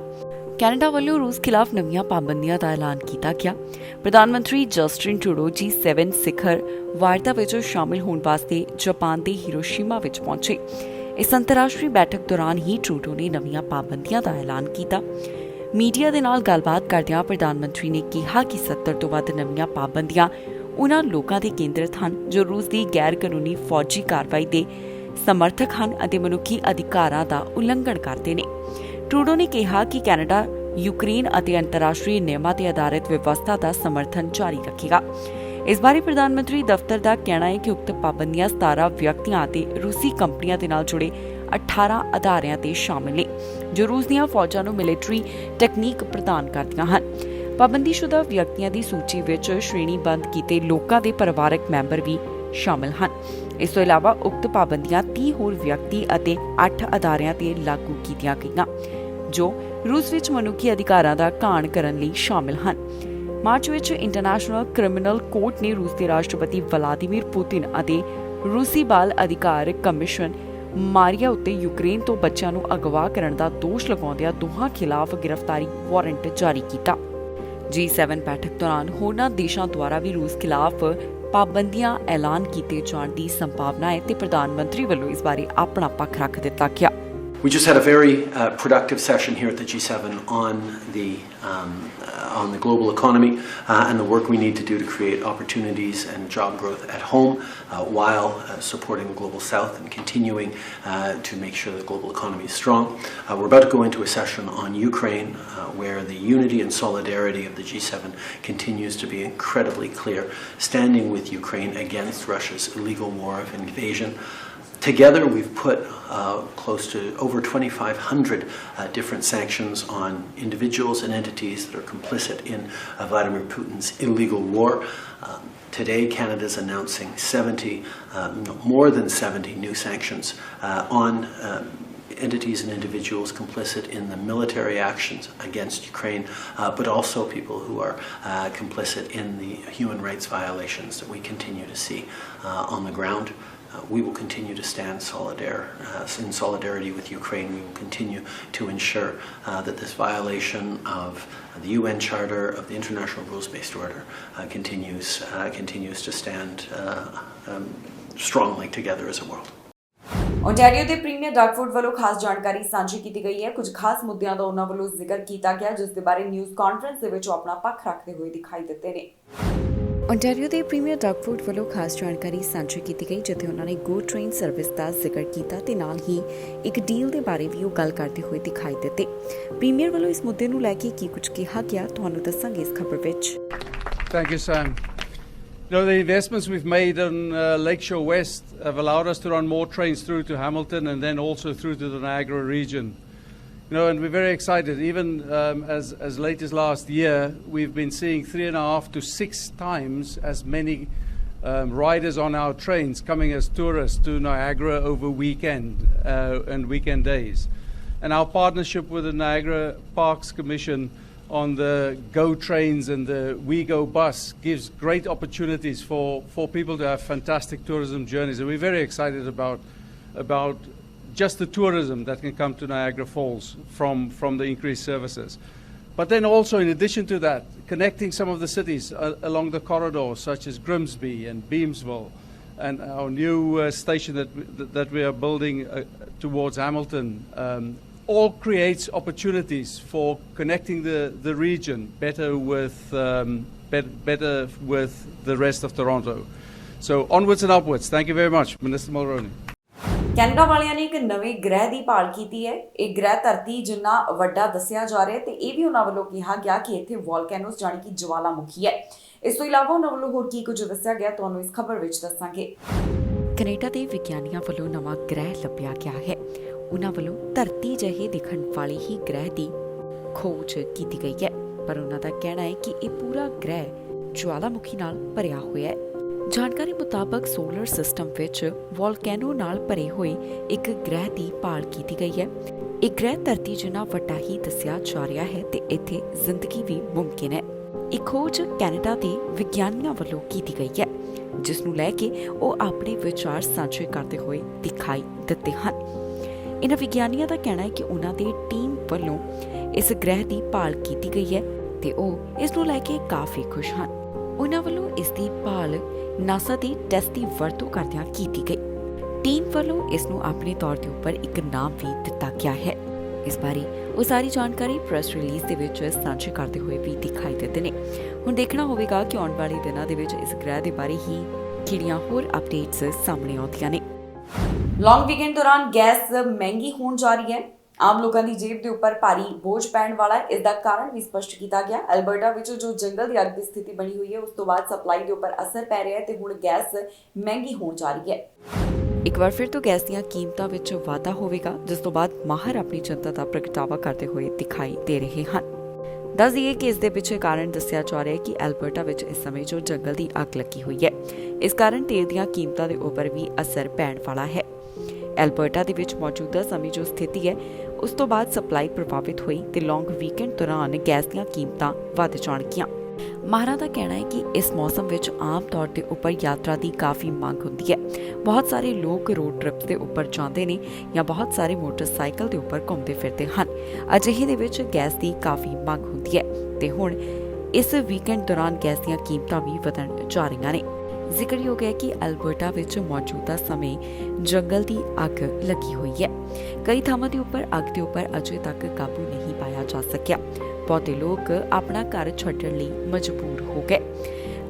ਕੈਨੇਡਾ ਵੱਲੋਂ ਰੂਸ ਖਿਲਾਫ ਨਵੀਆਂ ਪਾਬੰਦੀਆਂ ਦਾ ਐਲਾਨ ਕੀਤਾ ਗਿਆ। ਪ੍ਰਧਾਨ ਮੰਤਰੀ ਜਸਟਿਨ ਟਰੂਡੋ G7 ਸਿਖਰ ਵਾਰਤਾ ਵਿੱਚ ਸ਼ਾਮਿਲ ਹੋਣ ਵਾਸਤੇ ਜਾਪਾਨ ਦੇ ਹੀਰੋਸ਼ੀਮਾ ਵਿੱਚ ਪਹੁੰਚੇ। ਇਸ ਅੰਤਰਰਾਸ਼ਟਰੀ ਬੈਠਕ ਦੌਰਾਨ ਹੀ ਟਰੂਡੋ ਨੇ ਨਵੀਆਂ ਪਾਬੰਦੀਆਂ ਦਾ ਐਲਾਨ ਕੀਤਾ। ਮੀਡੀਆ ਦੇ ਨਾਲ ਗੱਲਬਾਤ ਕਰਦਿਆਂ ਪ੍ਰਧਾਨ ਮੰਤਰੀ ਨੇ ਕਿਹਾ ਕਿ 70 ਤੋਂ ਵੱਧ ਨਵੀਆਂ ਪਾਬੰਦੀਆਂ ਉਹਨਾਂ ਲੋਕਾਂ ਤੇ ਕੇਂਦਰਿਤ ਹਨ ਜੋ ਰੂਸ ਦੀ ਗੈਰ ਕਾਨੂੰਨੀ ਫੌਜੀ ਕਾਰਵਾਈ ਦੇ ਸਮਰਥਕ ਹਨ ਅਤੇ ਮਨੁੱਖੀ ਅਧਿਕਾਰਾਂ ਦਾ ਉਲੰਘਣ ਕਰਦੇ ਨੇ। ਟਰੂਡੋ ਨੇ ਕਿਹਾ ਕਿ ਕੈਨੇਡਾ ਯੂਕਰੇਨ ਅਤੇ ਅੰਤਰਰਾਸ਼ਟਰੀ ਨਿਯਮਾਂ ਤੇ ਆਧਾਰਿਤ ਵਿਵਸਥਾ ਦਾ ਸਮਰਥਨ ਜਾਰੀ ਰੱਖੇਗਾ। ਇਸ ਬਾਰੇ ਪ੍ਰਧਾਨ ਮੰਤਰੀ ਦਫ਼ਤਰ ਦਾ ਕਹਿਣਾ ਹੈ ਕਿ ਉਕਤ ਪਾਬੰਦੀਆਂ 17 ਵਿਅਕਤੀਆਂ ਅਤੇ ਰੂਸੀ ਕੰਪਨੀਆਂ ਦੇ ਨਾਲ ਜੁੜੇ 18 ਅਦਾਰਿਆਂ ਤੇ ਸ਼ਾਮਿਲ ਨੇ ਜੋ ਰੂਸ ਦੀਆਂ ਫੌਜਾਂ ਨੂੰ ਮਿਲਟਰੀ ਟੈਕਨੀਕ ਪ੍ਰਦਾਨ ਕਰਦੀਆਂ ਹਨ। ਪਾਬੰਦੀਸ਼ੁਦਾ ਵਿਅਕਤੀਆਂ ਦੀ ਸੂਚੀ ਵਿੱਚ ਸ਼੍ਰੇਣੀਬੱਧ ਕੀਤੇ ਲੋਕਾਂ ਦੇ ਪਰਿਵਾਰਕ ਮੈਂਬਰ ਵੀ ਸ਼ਾਮਿਲ ਹਨ। ਇਸ ਤੋਂ ਇਲਾਵਾ ਉਕਤ ਪਾਬੰਦੀਆਂ 30 ਹੋਰ ਵਿਅਕਤੀ ਅਤੇ 8 ਅਦਾਰਿਆਂ ਤੇ ਲਾਗੂ ਕੀਤੀਆਂ ਗਈਆਂ ਜੋ ਰੂਸ ਵਿੱਚ ਮਨੁੱਖੀ ਅਧਿਕਾਰਾਂ ਦਾ ਘਾਣ ਕਰਨ ਲਈ ਸ਼ਾਮਿਲ ਹਨ। ਮਾਰਚ ਵਿੱਚ ਇੰਟਰਨੈਸ਼ਨਲ ਕ੍ਰਿਮੀਨਲ ਕੋਰਟ ਨੇ ਰੂਸ ਦੇ ਰਾਸ਼ਟਰਪਤੀ ਵਲਾਦੀਮੀਰ ਪੁਤਿਨ ਅਤੇ ਰੂਸੀ ਬਾਲ ਅਧਿਕਾਰ ਕਮਿਸ਼ਨ ਮਾਰੀਆ ਉੱਤੇ ਯੂਕਰੇਨ ਤੋਂ ਬੱਚਿਆਂ ਨੂੰ ਅਗਵਾ ਕਰਨ ਦਾ ਦੋਸ਼ ਲਗਾਉਂਦਿਆਂ ਦੋਹਾਂ ਖਿਲਾਫ ਗ੍ਰਿਫਤਾਰੀ ਵਾਰੰਟ ਜਾਰੀ ਕੀਤਾ। G7 ਬੈਠਕ ਦੌਰਾਨ ਹੋਰਨਾਂ ਦੇਸ਼ਾਂ ਦੁਆਰਾ ਵੀ ਰੂਸ ਖਿਲਾਫ ਪਾਬੰਦੀਆਂ ਐਲਾਨ ਕੀਤੇ ਜਾਣ ਦੀ ਸੰਭਾਵਨਾ ਹੈ ਤੇ ਪ੍ਰਧਾਨ ਮੰਤਰੀ ਵੱਲੋਂ ਇਸ ਬਾਰੇ ਆਪਣਾ ਪੱਖ ਰੱਖ ਦਿੱਤਾ ਗਿਆ। We just had a very productive session here at the G7 on the global economy and the work we need to do to create opportunities and job growth at home while supporting the Global South and continuing to make sure the global economy is strong. We're about to go into a session on Ukraine where the unity and solidarity of the G7 continues to be incredibly clear, standing with Ukraine against Russia's illegal war of invasion. Together we've put close to over 2,500 different sanctions on individuals and entities that are complicit in Vladimir Putin's illegal war. Today Canada is announcing more than 70 new sanctions on entities and individuals complicit in the military actions against Ukraine, but also people who are complicit in the human rights violations that we continue to see on the ground. We will continue to stand in solidarity with Ukraine. We will continue to ensure that this violation of the UN Charter, of the International Rules-Based Order, continues to stand strongly together as a world. Ontario ਦੇ ਪ੍ਰੀਮੀਅਰ ਡਗਫੋਰਡ ਵੱਲੋਂ ਖਾਸ ਜਾਣਕਾਰੀ ਸਾਂਝੀ ਕੀਤੀ ਗਈ ਹੈ। ਕੁਝ ਖਾਸ ਮੁੱਦਿਆਂ ਦਾ ਉਹਨਾਂ ਵੱਲੋਂ ਜ਼ਿਕਰ ਕੀਤਾ ਗਿਆ, ਜਿਸ ਦੇ ਬਾਰੇ ਨਿਊਜ਼ ਕਾਨਫਰੰਸ ਦੇ ਵਿੱਚ ਉਹ ਆਪਣਾ ਪੱਖ ਰੱਖਦੇ ਹੋਏ ਦਿਖਾਈ ਦਿੱਤੇ ਨੇ। ਓਨਟਾਰੀਓ ਦੇ ਪ੍ਰੀਮੀਅਰ ਡਗਫੋਰਡ ਵੱਲੋਂ ਖਾਸ ਜਾਣਕਾਰੀ ਸਾਂਝੀ ਕੀਤੀ ਗਈ, ਜਿੱਥੇ ਉਹਨਾਂ ਨੇ ਗੋ ਟ੍ਰੇਨ ਸਰਵਿਸ ਦਾ ਜ਼ਿਕਰ ਕੀਤਾ ਤੇ ਨਾਲ ਹੀ ਇੱਕ ਡੀਲ ਦੇ ਬਾਰੇ ਵੀ ਉਹ ਗੱਲ ਕਰਦੇ ਹੋਏ ਦਿਖਾਈ ਦਿੱਤੇ। ਪ੍ਰੀਮੀਅਰ ਵੱਲੋਂ ਇਸ ਮੁੱਦੇ ਨੂੰ ਲੈ ਕੇ ਕੀ ਕੁਝ ਕਿਹਾ ਗਿਆ, ਤੁਹਾਨੂੰ ਦੱਸਾਂਗੇ ਇਸ ਖਬਰ ਵਿੱਚ। Thank you, Sam. The investments we've made on Lakeshore West have allowed us to run more trains through to Hamilton and then also through to the Niagara region. And we're very excited. Even as late as last year, we've been seeing 3.5 to 6 times as many riders on our trains coming as tourists to Niagara over weekend and weekend days. And our partnership with the Niagara Parks Commission on the GO trains and the WeGo bus gives great opportunities for people to have fantastic tourism journeys. And we're very excited about just the tourism that can come to Niagara Falls from the increased services. But then also, in addition to that, connecting some of the cities along the corridor, such as Grimsby and Beamsville, and our new station that we are building towards Hamilton, all creates opportunities for connecting the region better with the rest of Toronto. So onwards and upwards. Thank you very much, Minister Mulroney. Canada ਵਾਲਿਆਂ ਨੇ ਇੱਕ ਨਵੇਂ ਗ੍ਰਹਿ ਦੀ ਭਾਲ ਕੀਤੀ ਹੈ। ਇਹ ਗ੍ਰਹਿ ਧਰਤੀ ਜਿੰਨਾ ਵੱਡਾ ਦੱਸਿਆ ਜਾ ਰਿਹਾ ਤੇ ਇਹ ਵੀ ਉਹਨਾਂ ਵੱਲੋਂ ਕਿਹਾ ਗਿਆ ਕਿ ਇੱਥੇ ਵੋਲਕੈਨੋਸ ਜਾਣੀ ਕਿ ਜਵਾਲਾਮੁਖੀ ਹੈ। ਇਸ ਤੋਂ ਇਲਾਵਾ ਉਹਨਾਂ ਵੱਲੋਂ ਹੋਰ ਕੀ ਕੁਝ ਦੱਸਿਆ ਗਿਆ, ਤੁਹਾਨੂੰ ਇਸ ਖਬਰ ਵਿੱਚ ਦੱਸਾਂਗੇ। ਕੈਨੇਡਾ ਦੇ ਵਿਗਿਆਨੀਆਂ ਵੱਲੋਂ ਨਵਾਂ ਗ੍ਰਹਿ ਲੱਭਿਆ ਗਿਆ ਹੈ। ਉਹਨਾਂ ਵੱਲੋਂ ਧਰਤੀ ਜਿਹੇ ਦਿਖਣ ਵਾਲੇ ਹੀ ਗ੍ਰਹਿ ਦੀ ਖੋਜ ਕੀਤੀ ਗਈ ਹੈ, ਪਰ ਉਹਨਾਂ ਦਾ ਕਹਿਣਾ ਹੈ ਕਿ ਇਹ ਪੂਰਾ ਗ੍ਰਹਿ ਜਵਾਲਾਮੁਖੀ ਨਾਲ ਭਰਿਆ ਹੋਇਆ ਹੈ। ਜਾਣਕਾਰੀ ਮੁਤਾਬਕ ਸੋਲਰ ਸਿਸਟਮ ਵਿੱਚ ਵੋਲਕੈਨੋ ਨਾਲ ਭਰੇ ਹੋਏ ਇੱਕ ਗ੍ਰਹਿ ਦੀ ਭਾਲ ਕੀਤੀ ਗਈ ਹੈ। ਇਹ ਗ੍ਰਹਿ ਧਰਤੀ ਜਿੰਨਾ ਵੱਡਾ ਹੀ ਦੱਸਿਆ ਜਾ ਰਿਹਾ ਹੈ ਤੇ ਇੱਥੇ ਜ਼ਿੰਦਗੀ ਵੀ ਮੁਮਕਿਨ ਹੈ। ਇਹ ਖੋਜ ਕੈਨੇਡਾ ਦੇ ਵਿਗਿਆਨੀਆਂ ਵੱਲੋਂ ਕੀਤੀ ਗਈ ਹੈ, ਜਿਸ ਨੂੰ ਲੈ ਕੇ ਉਹ ਆਪਣੇ ਵਿਚਾਰ ਸਾਂਝੇ ਕਰਦੇ ਹੋਏ ਦਿਖਾਈ ਦਿੱਤੇ ਹਨ। ਇਹਨਾਂ ਵਿਗਿਆਨੀਆਂ ਦਾ ਕਹਿਣਾ ਹੈ ਕਿ ਉਹਨਾਂ ਦੀ ਟੀਮ ਵੱਲੋਂ ਇਸ ਗ੍ਰਹਿ ਦੀ ਭਾਲ ਕੀਤੀ ਗਈ ਹੈ ਤੇ ਉਹ ਇਸ ਨੂੰ ਲੈ ਕੇ ਕਾਫੀ ਖੁਸ਼ ਹਨ। ਉਹਨਾਂ ਵੱਲੋਂ ਇਸ ਦੀ ਭਾਲ ਨਾਸਾ ਦੀ ਟੈਸਟ ਦੀ ਵਰਤੋਂ ਕਰਦਿਆਂ ਕੀਤੀ ਗਈ। ਟੀਮ ਵੱਲੋਂ ਇਸ ਨੂੰ ਆਪਣੇ ਤੌਰ ਦੇ ਉੱਪਰ ਇੱਕ ਨਾਮ ਵੀ ਦਿੱਤਾ ਗਿਆ ਹੈ। ਇਸ ਬਾਰੇ ਉਹ ਸਾਰੀ ਜਾਣਕਾਰੀ ਪ੍ਰੈਸ ਰਿਲੀਜ਼ ਦੇ ਵਿੱਚ ਸਾਂਝੀ ਕਰਦੇ ਹੋਏ ਵੀ ਦਿਖਾਈ ਦਿੱਤੇ ਨੇ। ਹੁਣ ਦੇਖਣਾ ਹੋਵੇਗਾ ਕਿ ਆਉਣ ਵਾਲੇ ਦਿਨਾਂ ਦੇ ਵਿੱਚ ਇਸ ਗ੍ਰਹਿ ਦੇ ਬਾਰੇ ਹੀ ਕਿਹੜੀਆਂ ਹੋਰ ਅਪਡੇਟਸ ਸਾਹਮਣੇ ਆਉਂਦੀਆਂ ਨੇ। ਲੌਂਗ ਵੀਕਐਂਡ ਦੌਰਾਨ ਗੈਸ ਮਹਿੰਗੀ ਹੋਣ ਜਾ ਰਹੀ ਹੈ। ਆਮ ਲੋਕਾਂ ਦੀ ਜੇਬ ਦੇ ਉੱਪਰ ਭਾਰੀ ਬੋਝ ਪੈਣ ਵਾਲਾ ਹੈ। ਇਸ ਦਾ ਕਾਰਨ ਵੀ ਸਪਸ਼ਟ ਕੀਤਾ ਗਿਆ। ਐਲਬਰਟਾ ਵਿੱਚ ਜੋ ਜੰਗਲ ਦੀ ਅੱਗ ਦੀ ਸਥਿਤੀ ਬਣੀ ਹੋਈ ਹੈ, ਉਸ ਤੋਂ ਬਾਅਦ ਸਪਲਾਈ ਦੇ ਉੱਪਰ ਅਸਰ ਪੈ ਰਿਹਾ ਹੈ ਤੇ ਹੁਣ ਗੈਸ ਮਹਿੰਗੀ ਹੋਣ ਜਾ ਰਹੀ ਹੈ। ਇੱਕ ਵਾਰ ਫਿਰ ਤੋਂ ਗੈਸ ਦੀਆਂ ਕੀਮਤਾਂ ਵਿੱਚ ਵਾਧਾ ਹੋਵੇਗਾ, ਜਿਸ ਤੋਂ ਬਾਅਦ ਮਾਹਰ ਆਪਣੀ ਚਿੰਤਾ ਦਾ ਪ੍ਰਗਟਾਵਾ ਕਰਦੇ ਹੋਏ ਦਿਖਾਈ ਦੇ ਰਹੇ ਹਨ। ਦੱਸ ਦਈਏ ਕਿ ਇਸ ਦੇ ਪਿੱਛੇ ਕਾਰਨ ਦੱਸਿਆ ਜਾ ਰਿਹਾ ਹੈ ਕਿ ਐਲਬਰਟਾ ਵਿੱਚ ਇਸ ਸਮੇਂ ਜੋ ਜੰਗਲ ਦੀ ਅੱਗ ਲੱਗੀ ਹੋਈ ਹੈ, ਇਸ ਕਾਰਨ ਤੇਲ ਦੀਆਂ ਕੀਮਤਾਂ ਦੇ ਉੱਪਰ ਵੀ ਅਸਰ ਪੈਣ ਵਾਲਾ ਹੈ। ਐਲਬਰਟਾ ਦੇ ਵਿੱਚ ਮੌਜੂਦਾ ਸਮੇਂ ਜੋ ਸਥਿਤੀ ਹੈ, ਉਸ ਤੋਂ ਬਾਅਦ ਸਪਲਾਈ ਪ੍ਰਭਾਵਿਤ ਹੋਈ ਤੇ ਲੌਂਗ ਵੀਕਐਂਡ ਦੌਰਾਨ ਗੈਸ ਦੀਆਂ ਕੀਮਤਾਂ ਵਧ ਜਾਣਗੀਆਂ। ਮਾਹਰਾਂ ਦਾ ਕਹਿਣਾ ਹੈ ਕਿ ਇਸ ਮੌਸਮ ਵਿੱਚ ਆਮ ਤੌਰ ਤੇ ਉੱਪਰ ਯਾਤਰਾ ਦੀ ਕਾਫੀ ਮੰਗ ਹੁੰਦੀ ਹੈ। ਬਹੁਤ ਸਾਰੇ ਲੋਕ ਰੋਡ ਟ੍ਰਿਪਸ ਦੇ ਉੱਪਰ ਜਾਂਦੇ ਨੇ ਜਾਂ ਬਹੁਤ ਸਾਰੇ ਮੋਟਰਸਾਈਕਲ ਦੇ ਉੱਪਰ ਘੁੰਮਦੇ ਫਿਰਦੇ ਹਨ। ਅਜਿਹੇ ਦੇ ਵਿੱਚ ਗੈਸ ਦੀ ਕਾਫੀ ਮੰਗ ਹੁੰਦੀ ਹੈ ਤੇ ਹੁਣ ਇਸ ਵੀਕਐਂਡ ਦੌਰਾਨ ਗੈਸ ਦੀਆਂ ਕੀਮਤਾਂ ਵੀ ਵਧਣ ਜਾ ਰਹੀਆਂ ਨੇ। ਜ਼ਿਕਰਯੋਗ ਹੈ ਕਿ ਐਲਬਰਟਾ ਵਿੱਚ ਮੌਜੂਦਾ ਸਮੇਂ ਜੰਗਲ ਦੀ ਅੱਗ ਲੱਗੀ ਹੋਈ ਹੈ। ਕਈ ਥਾਵਾਂ ਦੇ ਉੱਪਰ ਅੱਗ ਦੇ ਉੱਪਰ ਅਜੇ ਤੱਕ ਕਾਬੂ ਨਹੀਂ ਪਾਇਆ ਜਾ ਸਕਿਆ। ਬਹੁਤੇ ਲੋਕ ਆਪਣਾ ਘਰ ਛੱਡਣ ਲਈ ਮਜਬੂਰ ਹੋ ਗਏ।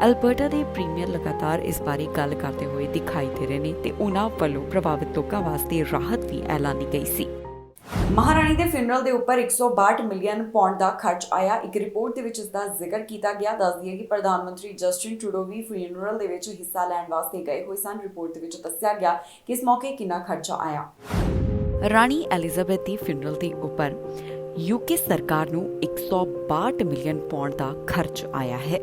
ਐਲਬਰਟਾ ਦੇ ਪ੍ਰੀਮੀਅਰ ਲਗਾਤਾਰ ਇਸ ਬਾਰੇ ਗੱਲ ਕਰਦੇ ਹੋਏ ਦਿਖਾਈ ਦੇ ਰਹੇ ਨੇ ਤੇ ਉਹਨਾਂ ਵੱਲੋਂ ਪ੍ਰਭਾਵਿਤ ਲੋਕਾਂ ਵਾਸਤੇ ਰਾਹਤ ਵੀ ਐਲਾਨੀ ਗਈ ਸੀ। ਮਹਾਰਾਣੀ ਦੇ ਫਿਨਰਲ ਦੇ ਉੱਪਰ 162 ਮਿਲੀਅਨ ਪਾਉਂਡ ਦਾ ਖਰਚ ਆਇਆ। ਇੱਕ ਰਿਪੋਰਟ ਦੇ ਵਿੱਚ ਇਸ ਦਾ ਜ਼ਿਕਰ ਕੀਤਾ ਗਿਆ। ਦੱਸ ਦਈਏ ਕਿ ਪ੍ਰਧਾਨ ਮੰਤਰੀ ਜਸਟਿਨ ਟਰੂਡੋ ਵੀ ਫਿਨਰਲ ਦੇ ਵਿੱਚ ਹਿੱਸਾ ਲੈਣ ਵਾਸਤੇ ਗਏ ਹੋਏ ਸਨ। ਰਿਪੋਰਟ ਦੇ ਵਿੱਚ ਦੱਸਿਆ ਗਿਆ ਕਿ ਇਸ ਮੌਕੇ ਕਿੰਨਾ ਖਰਚਾ ਆਇਆ। ਰਾਣੀ ਐਲਿਜ਼ਾਬੈਥ ਦੀ ਫਿਨਰਲ ਦੇ ਉੱਪਰ ਯੂਕੇ ਸਰਕਾਰ ਨੂੰ 162 ਮਿਲੀਅਨ ਪਾਉਂਡ ਦਾ ਖਰਚ ਆਇਆ ਹੈ।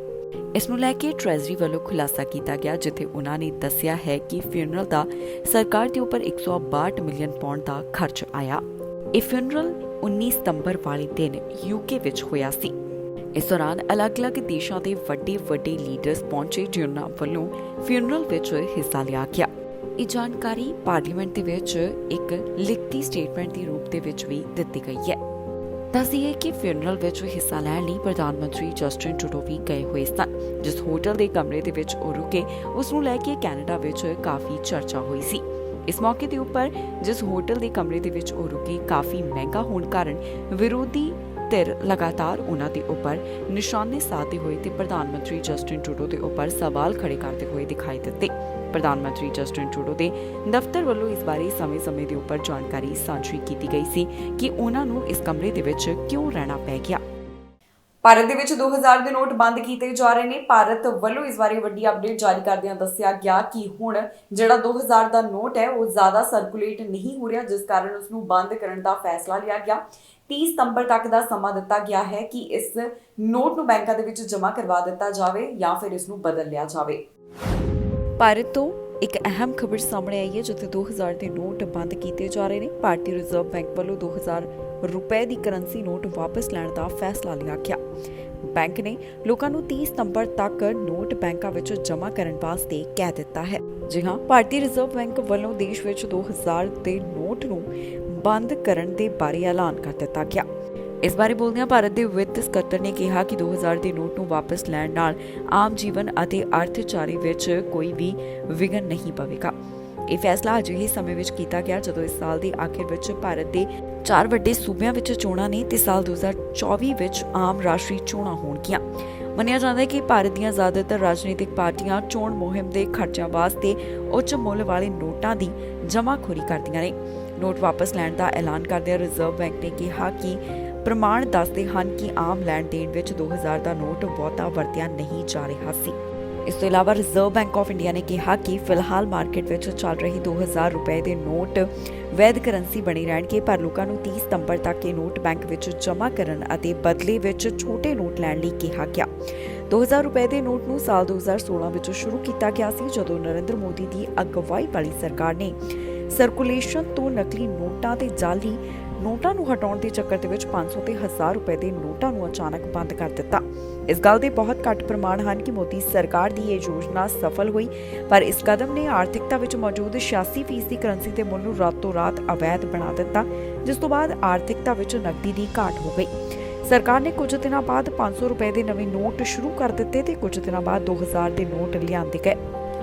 ਇਸ ਨੂੰ ਲੈ ਕੇ ਟ੍ਰੈਜ਼ਰੀ ਵੱਲੋਂ ਖੁਲਾਸਾ ਕੀਤਾ ਗਿਆ, ਜਿੱਥੇ ਉਹਨਾਂ ਨੇ ਦੱਸਿਆ ਹੈ ਕਿ ਫਿਊਨਰਲ ਦਾ ਸਰਕਾਰ ਦੇ ਉੱਪਰ 162 ਮਿਲੀਅਨ ਪਾਉਂਡ ਦਾ ਖਰਚ ਆਇਆ। ਇਹ ਫਿਊਨਰਲ 19 ਸਤੰਬਰ ਵਾਲੇ ਦਿਨ UK ਵਿੱਚ ਹੋਇਆ ਸੀ। ਇਸ ਦੌਰਾਨ ਅਲੱਗ-ਅਲੱਗ ਦੇਸ਼ਾਂ ਦੇ ਵੱਡੇ ਲੀਡਰਸ ਪਹੁੰਚੇ, ਜਿਨ੍ਹਾਂ ਵੱਲੋਂ ਫਿਊਨਰਲ ਵਿੱਚ ਹਿੱਸਾ ਲਿਆ ਗਿਆ। ਇਹ ਜਾਣਕਾਰੀ ਪਾਰਲੀਮੈਂਟ ਦੇ ਵਿੱਚ ਇੱਕ ਲਿਖਤੀ ਸਟੇਟਮੈਂਟ ਦੇ ਰੂਪ ਦੇ ਵਿੱਚ ਵੀ ਦਿੱਤੀ ਗਈ ਹੈ। ਦੱਸੀਏ ਕਿ ਫਿਊਨਰਲ ਵਿੱਚ ਹਿੱਸਾ ਲੈਣ ਲਈ ਪ੍ਰਧਾਨ ਮੰਤਰੀ ਜਸਟਿਨ ਟਰੂਡੋ ਵੀ ਗਏ ਹੋਏ ਸਨ। ਜਿਸ ਹੋਟਲ ਦੇ ਕਮਰੇ ਦੇ ਵਿੱਚ ਉਹ ਰੁਕੇ, ਉਸ ਨੂੰ ਲੈ ਕੇ ਕੈਨੇਡਾ ਵਿੱਚ ਕਾਫੀ ਚਰਚਾ ਹੋਈ ਸੀ। ਇਸ ਮੌਕੇ ਦੇ ਉੱਪਰ ਜਿਸ ਹੋਟਲ ਦੇ ਕਮਰੇ ਦੇ ਵਿੱਚ ਉਹ ਰੁਕੇ ਕਾਫੀ ਮਹਿੰਗਾ ਹੋਣ ਕਾਰਨ ਵਿਰੋਧੀ ਧਿਰ ਲਗਾਤਾਰ ਉਹਨਾਂ ਦੇ ਉੱਪਰ ਨਿਸ਼ਾਨੇ ਸਾਧਦੇ ਹੋਏ ਤੇ ਪ੍ਰਧਾਨ ਮੰਤਰੀ ਜਸਟਿਨ ਟਰੂਡੋ ਦੇ ਉੱਪਰ ਸਵਾਲ ਖੜੇ ਕਰਦੇ ਹੋਏ ਦਿਖਾਈ ਦਿੱਤੇ। ਪ੍ਰਧਾਨ ਮੰਤਰੀ ਜਸਟਿਨ ਟਰੂਡੋ ਦੇ ਦਫ਼ਤਰ ਵੱਲੋਂ ਇਸ ਬਾਰੇ ਸਮੇਂ-ਸਮੇਂ ਦੇ ਉੱਪਰ ਜਾਣਕਾਰੀ ਸਾਂਝੀ ਕੀਤੀ ਗਈ ਸੀ ਕਿ ਉਹਨਾਂ ਨੂੰ ਇਸ ਕਮਰੇ ਦੇ ਵਿੱਚ ਕਿਉਂ ਰਹਿਣਾ ਪੈ ਗਿਆ। ਭਾਰਤ ਦੇ ਵਿੱਚ 2000 ਦੇ ਨੋਟ ਬੰਦ ਕੀਤੇ ਜਾ ਰਹੇ ਨੇ। ਭਾਰਤ ਵੱਲੋਂ ਇਸ ਬਾਰੇ ਵੱਡੀ ਅਪਡੇਟ ਜਾਰੀ ਕਰਦਿਆਂ ਦੱਸਿਆ ਗਿਆ ਕਿ ਹੁਣ ਜਿਹੜਾ 2000 ਦਾ ਨੋਟ ਹੈ ਉਹ ਜ਼ਿਆਦਾ ਸਰਕੂਲੇਟ ਨਹੀਂ ਹੋ ਰਿਹਾ, ਜਿਸ ਕਾਰਨ ਉਸ ਨੂੰ ਬੰਦ ਕਰਨ ਦਾ ਫੈਸਲਾ ਲਿਆ ਗਿਆ। 30 ਸਤੰਬਰ ਤੱਕ ਦਾ ਸਮਾਂ ਦਿੱਤਾ ਗਿਆ ਹੈ ਕਿ ਇਸ ਨੋਟ ਨੂੰ ਬੈਂਕਾਂ ਦੇ ਵਿੱਚ ਜਮ੍ਹਾਂ ਕਰਵਾ ਦਿੱਤਾ ਜਾਵੇ ਜਾਂ ਫਿਰ ਇਸ ਨੂੰ ਬਦਲ ਲਿਆ ਜਾਵੇ। ਭਾਰਤ ਤੋਂ ਇੱਕ ਅਹਿਮ ਖਬਰ ਸਾਹਮਣੇ ਆਈ ਹੈ, ਜਿੱਥੇ 2000 ਦੇ ਨੋਟ ਬੰਦ ਕੀਤੇ ਜਾ ਰਹੇ ਨੇ। ਭਾਰਤੀ ਰਿਜ਼ਰਵ ਬੈਂਕ ਵੱਲੋਂ 2000 ਰੁਪਏ ਦੀ ਕਰੰਸੀ ਨੋਟ ਵਾਪਸ ਲੈਣ ਦਾ ਫੈਸਲਾ ਲਿਆ ਗਿਆ। ਬੈਂਕ ਨੇ ਲੋਕਾਂ ਨੂੰ 30 ਸਤੰਬਰ ਤੱਕ ਨੋਟ ਬੈਂਕਾਂ ਵਿੱਚ ਜਮ੍ਹਾਂ ਕਰਨ ਵਾਸਤੇ ਕਹਿ ਦਿੱਤਾ ਹੈ। ਜੀ ਹਾਂ, ਭਾਰਤੀ ਰਿਜ਼ਰਵ ਬੈਂਕ ਵੱਲੋਂ ਦੇਸ਼ ਵਿੱਚ 2000 ਦੇ ਨੋਟ ਨੂੰ ਬੰਦ ਕਰਨ ਦੇ ਬਾਰੇ ਐਲਾਨ ਕਰ ਦਿੱਤਾ ਗਿਆ। ਇਸ ਬਾਰੇ ਬੋਲਦਿਆਂ ਭਾਰਤ ਦੇ ਵਿੱਤ ਸਕੱਤਰ ਨੇ ਕਿਹਾ ਕਿ 2000 ਦੇ ਨੋਟ ਨੂੰ ਵਾਪਸ ਲੈਣ ਨਾਲ ਆਮ ਜੀਵਨ ਅਤੇ ਅਰਥਚਾਰੇ ਵਿੱਚ ਕੋਈ ਵੀ ਵਿਘਨ ਨਹੀਂ ਪਵੇਗਾ। ਇਹ ਫੈਸਲਾ ਅਜਿਹੇ ਸਮੇਂ ਵਿੱਚ ਕੀਤਾ ਗਿਆ ਜਦੋਂ ਇਸ ਸਾਲ ਦੇ ਆਖਿਰ ਵਿੱਚ ਭਾਰਤ ਦੇ 4 ਵੱਡੇ ਸੂਬਿਆਂ ਵਿੱਚ ਚੋਣਾਂ ਨੇ ਤੇ ਸਾਲ 2024 ਵਿੱਚ ਆਮ ਰਾਸ਼ਟਰੀ ਚੋਣਾਂ ਹੋਣਗੀਆਂ। ਮੰਨਿਆ ਜਾਂਦਾ ਹੈ ਕਿ ਭਾਰਤ ਦੀਆਂ ਜ਼ਿਆਦਾਤਰ ਰਾਜਨੀਤਿਕ ਪਾਰਟੀਆਂ ਚੋਣ ਮੁਹਿੰਮ ਦੇ ਖਰਚਿਆਂ ਵਾਸਤੇ ਉੱਚ ਮੁੱਲ ਵਾਲੇ ਨੋਟਾਂ ਦੀ ਜਮ੍ਹਾਖੋਰੀ ਕਰਦੀਆਂ ਨੇ। ਨੋਟ ਵਾਪਸ ਲੈਣ ਦਾ ਐਲਾਨ ਕਰਦਿਆਂ ਰਿਜ਼ਰਵ ਬੈਂਕ ਨੇ ਕਿਹਾ ਕਿ ਪ੍ਰਮਾਣ ਦੱਸਦੇ ਹਨ ਕਿ ਆਮ ਲੈਣ ਦੇਣ ਵਿੱਚ 2000 ਦਾ ਨੋਟ ਬਹੁਤਾ ਵਰਤਿਆ ਨਹੀਂ ਜਾ ਰਿਹਾ ਸੀ। ਇਸ ਤੋਂ ਇਲਾਵਾ ਰਿਜ਼ਰਵ ਬੈਂਕ ਆਫ ਇੰਡੀਆ ਨੇ ਕਿਹਾ ਕਿ ਫਿਲਹਾਲ ਮਾਰਕੀਟ ਵਿੱਚ ਚੱਲ ਰਹੀ 2000 ਰੁਪਏ ਦੇ ਨੋਟ ਵੈਧ ਕਰੰਸੀ ਬਣੀ ਰਹਿਣਗੇ, ਪਰ ਲੋਕਾਂ ਨੂੰ 30 ਸਤੰਬਰ ਤੱਕ ਇਹ ਨੋਟ ਬੈਂਕ ਵਿੱਚ ਜਮ੍ਹਾਂ ਕਰਨ ਅਤੇ ਬਦਲੇ ਵਿੱਚ ਛੋਟੇ ਨੋਟ ਲੈਣ ਲਈ ਕਿਹਾ ਗਿਆ। 2000 ਰੁਪਏ ਦੇ ਨੋਟ ਨੂੰ ਸਾਲ 2016 ਵਿੱਚ ਸ਼ੁਰੂ ਕੀਤਾ ਗਿਆ ਸੀ, ਜਦੋਂ ਨਰਿੰਦਰ ਮੋਦੀ ਦੀ ਅਗਵਾਈ ਵਾਲੀ ਸਰਕਾਰ ਨੇ ਸਰਕੂਲੇਸ਼ਨ ਤੋਂ ਨਕਲੀ ਨੋਟਾਂ ਤੇ ਜਾਲੀ ਨੋਟਾਂ ਨੂੰ ਹਟਾਉਣ ਦੇ ਚੱਕਰ ਦੇ ਵਿੱਚ 500 ਤੇ 1000 ਰੁਪਏ ਦੇ ਨੋਟਾਂ ਨੂੰ ਅਚਾਨਕ ਬੰਦ ਕਰ ਦਿੱਤਾ। ਇਸ ਗੱਲ ਦੇ ਬਹੁਤ ਘੱਟ ਪ੍ਰਮਾਣ ਹਨ ਕਿ ਮੋਦੀ ਸਰਕਾਰ ਦੀ ਇਹ ਯੋਜਨਾ ਸਫਲ ਹੋਈ, ਪਰ ਇਸ ਕਦਮ ਨੇ ਆਰਥਿਕਤਾ ਵਿੱਚ ਮੌਜੂਦ 86% ਦੀ ਕਰੰਸੀ ਦੇ ਮੁੱਲ ਨੂੰ ਰਾਤੋਂ ਰਾਤ ਅਵੈਧ ਬਣਾ ਦਿੱਤਾ, ਜਿਸ ਤੋਂ ਬਾਅਦ ਆਰਥਿਕਤਾ ਵਿੱਚ ਨਕਦੀ ਦੀ ਘਾਟ ਹੋ ਗਈ। ਸਰਕਾਰ ਨੇ ਕੁਝ ਦਿਨਾਂ ਬਾਅਦ 500 ਰੁਪਏ ਦੇ ਨਵੇਂ ਨੋਟ ਸ਼ੁਰੂ ਕਰ ਦਿੱਤੇ ਤੇ ਕੁਝ ਦਿਨਾਂ ਬਾਅਦ 2000 ਦੇ ਨੋਟ ਲਿਆਂਦੇ ਗਏ।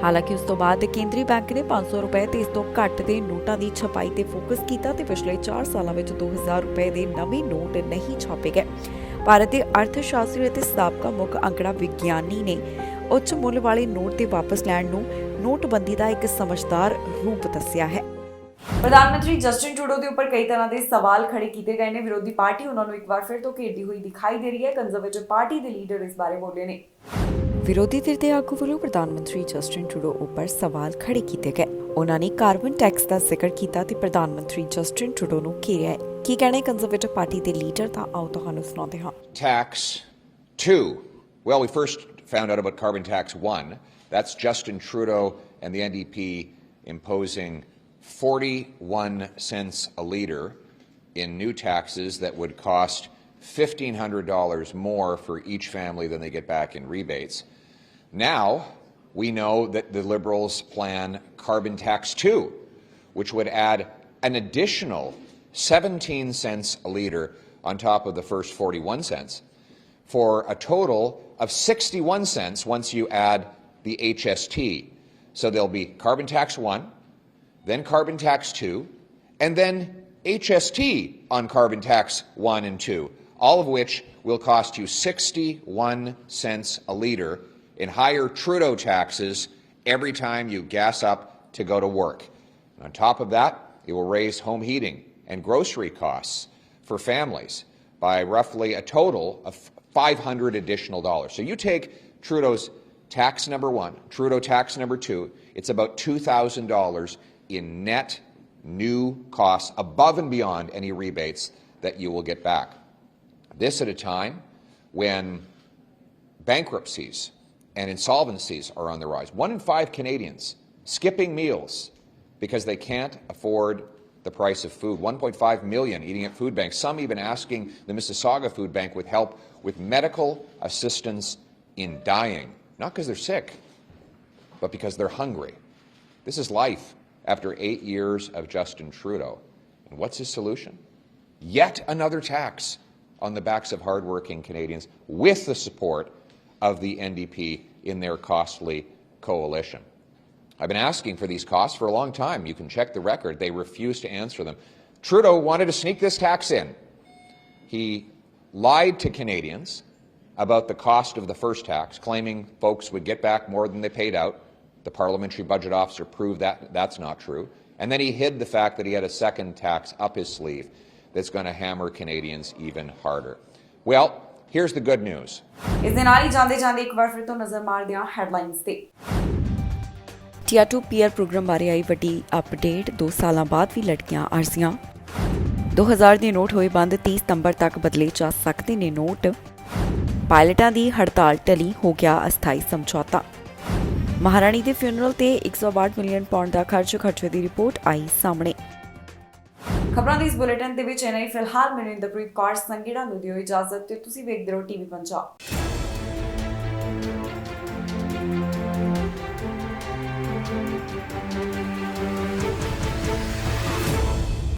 ਹਾਲਾਂਕਿ ਉਸ ਤੋਂ ਬਾਅਦ ਕੇਂਦਰੀ ਬੈਂਕ ਨੇ 500 ਰੁਪਏ ਤੇ ਇਸ ਤੋਂ ਘੱਟ ਦੇ ਨੋਟਾਂ ਦੀ ਛਪਾਈ ਤੇ ਫੋਕਸ ਕੀਤਾ ਤੇ ਪਿਛਲੇ 4 ਸਾਲਾਂ ਵਿੱਚ 2000 ਰੁਪਏ ਦੇ ਨਵੇਂ ਨੋਟ ਨਹੀਂ ਛਾਪੇ ਗਏ। ਭਾਰਤ ਦੇ ਅਰਥ ਸ਼ਾਸਤਰੀ ਅਤੇ ਸਾਬਕਾ ਮੁੱਖ ਅੰਕੜਾ ਵਿਗਿਆਨੀ ਨੇ ਉੱਚ ਮੁੱਲ ਵਾਲੇ ਨੋਟ ਦੇ ਵਾਪਸ ਲੈਣ ਨੂੰ ਨੋਟਬੰਦੀ ਦਾ ਇੱਕ ਸਮਝਦਾਰ ਰੂਪ ਦੱਸਿਆ ਹੈ। ਪ੍ਰਧਾਨ ਮੰਤਰੀ ਜਸਟਿਨ ਟਰੂਡੋ ਦੇ ਉੱਪਰ ਕਈ ਤਰ੍ਹਾਂ ਦੇ ਸਵਾਲ ਖੜੇ ਕੀਤੇ ਗਏ ਨੇ। ਵਿਰੋਧੀ ਪਾਰਟੀ ਉਹਨਾਂ ਨੂੰ ਇੱਕ ਵਾਰ ਫਿਰ ਤੋਂ ਘੇਰਦੀ ਹੋਈ ਦਿਖਾਈ ਦੇ ਰਹੀ ਹੈ। ਕੰਜ਼ਰਵੇਟਿਵ ਪਾਰਟੀ ਦੇ ਲੀਡਰ ਇਸ ਬਾਰੇ ਬੋਲੇ ਨੇ। ਵਿਰੋਧੀ ਧਿਰ ਦੇ ਆਗੂ ਵੱਲੋਂ ਪ੍ਰਧਾਨ ਮੰਤਰੀ ਜਸਟਿਨ ਟਰੂਡੋ ਉੱਪਰ ਸਵਾਲ ਖੜੇ ਕੀਤੇ ਗਏ। ਉਹਨਾਂ ਨੇ ਕਾਰਬਨ ਟੈਕਸ ਦਾ ਜ਼ਿਕਰ ਕੀਤਾ ਤੇ ਪ੍ਰਧਾਨ ਮੰਤਰੀ ਜਸਟਿਨ ਟਰੂਡੋ ਨੂੰ ਘੇਰਿਆ ਹੈ। ਕੀ ਕਹਿਣਾ ਹੈ ਕੰਜ਼ਰਵੇਟਿਵ ਪਾਰਟੀ ਦੇ ਲੀਡਰ ਦਾ, ਆਓ ਤੁਹਾਨੂੰ ਸੁਣਾਉਂਦੇ ਹਾਂ। Tax 2. Well, we first found out about carbon tax 1. That's Justin Trudeau and the NDP imposing 41 cents a litre in new taxes that would cost $1,500 more for each family than they get back in rebates. Now we know that the Liberals plan carbon tax 2, which would add an additional 17 cents a litre on top of the first 41 cents, for a total of 61 cents once you add the HST. So there'll be carbon tax 1, then carbon tax 2, and then HST on carbon tax 1 and 2, all of which will cost you 61 cents a litre in higher Trudeau taxes every time you gas up to go to work. And on top of that, it will raise home heating and grocery costs for families by roughly a total of $500 additional. So you take Trudeau's tax number 1, Trudeau tax number 2, it's about $2,000 in net new costs above and beyond any rebates that you will get back. This at a time when bankruptcies and insolvencies are on the rise. 1 in 5 Canadians skipping meals because they can't afford the price of food. 1.5 million eating at food banks, some even asking the Mississauga Food Bank with help with medical assistance in dying, not because they're sick, but because they're hungry. This is life after 8 years of Justin Trudeau. And what's his solution? Yet another tax on the backs of hardworking Canadians with the support of the NDP in their costly coalition. I've been asking for these costs for a long time. You can check the record. They refuse to answer them. Trudeau wanted to sneak this tax in. He lied to Canadians about the cost of the first tax, claiming folks would get back more than they paid out. The parliamentary budget officer proved that that's not true. And then he hid the fact that he had a second tax up his sleeve that's going to hammer Canadians even harder. Well, here's the good news. ਇਸ ਦੇ ਨਾਲ ਹੀ ਜਾਂਦੇ ਇੱਕ ਵਾਰ ਫਿਰ ਤੋਂ ਨਜ਼ਰ ਮਾਰਦੇ ਹਾਂ ਹੈਡਲਾਈਨਸ ਤੇ। ਟੀਆਰ 2 ਪੀਆਰ ਪ੍ਰੋਗਰਾਮ ਬਾਰੇ ਆਈ ਵੱਡੀ ਅਪਡੇਟ। 2 ਸਾਲਾਂ ਬਾਅਦ ਵੀ ਲਟਕੀਆਂ ਅਰਜ਼ੀਆਂ। 2000 ਦੇ ਨੋਟ ਹੋਏ ਬੰਦ, 30 ਸਤੰਬਰ ਤੱਕ ਬਦਲੇ ਜਾ ਸਕਦੇ ਨੇ ਨੋਟ। ਪਾਇਲਟਾਂ ਦੀ ਹੜਤਾਲ ਟਲੀ, ਹੋ ਗਿਆ ਅਸਥਾਈ ਸਮਝੌਤਾ। ਮਹਾਰਾਣੀ ਦੇ ਫਿਊਨਰਲ ਤੇ 162 ਮਿਲੀਅਨ ਪਾਉਂਡ ਦਾ ਖਰਚੇ ਦੀ ਰਿਪੋਰਟ ਆਈ ਸਾਹਮਣੇ। ਖਬਰਾਂ ਦੇ ਇਸ ਬੁਲੇਟਿਨ ਦੇ ਵਿੱਚ ਇੰਨਾ ਹੀ। ਫਿਲਹਾਲ ਮੈਨੂੰ ਇੰਦਰਪ੍ਰੀਤ ਕੌਰ ਸੰਗੇੜਾ ਨੂੰ ਦਿਓ ਇਜਾਜ਼ਤ ਤੇ ਤੁਸੀਂ ਵੇਖਦੇ ਰਹੋ TV ਪੰਜਾਬ।